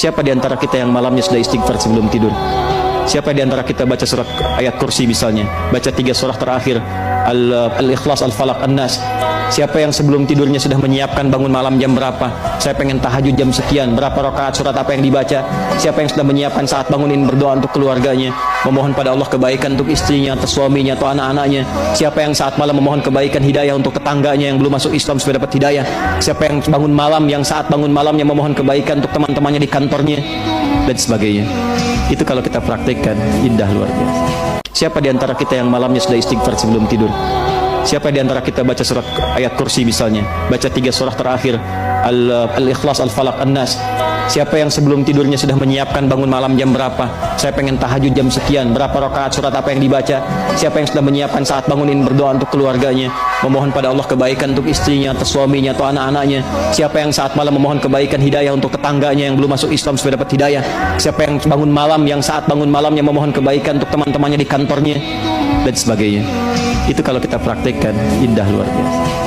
Siapa di antara kita yang malamnya sudah istighfar sebelum tidur? Siapa di antara kita baca surat ayat kursi misalnya, baca 3 surah terakhir, Al-Ikhlas, Al-Falaq, An-Nas? Siapa yang sebelum tidurnya sudah menyiapkan bangun malam jam berapa? Saya pengen tahajud jam sekian, berapa rakaat, surat apa yang dibaca? Siapa yang sudah menyiapkan saat bangunin berdoa untuk keluarganya, memohon pada Allah kebaikan untuk istrinya atau suaminya atau anak-anaknya? Siapa yang saat malam memohon kebaikan hidayah untuk tetangganya yang belum masuk Islam supaya dapat hidayah? Siapa yang bangun malam, yang saat bangun malamnya memohon kebaikan untuk teman-temannya di kantornya dan sebagainya? Itu kalau kita praktekkan, indah luar biasa. Siapa di antara kita yang malamnya sudah istighfar sebelum tidur? Siapa di antara kita baca surat ayat kursi misalnya, baca 3 surah terakhir, Al-Ikhlas, Al-Falaq, An-Nas? Siapa yang sebelum tidurnya sudah menyiapkan bangun malam jam berapa? Saya pengen tahajud jam sekian, berapa rakaat, surat apa yang dibaca? Siapa yang sudah menyiapkan saat bangunin berdoa untuk keluarganya, memohon pada Allah kebaikan untuk istrinya atau suaminya atau anak-anaknya? Siapa yang saat malam memohon kebaikan hidayah untuk tetangganya yang belum masuk Islam supaya dapat hidayah? Siapa yang bangun malam, yang saat bangun malamnya memohon kebaikan untuk teman-temannya di kantornya dan sebagainya? Itu kalau kita praktekkan, indah luar biasa.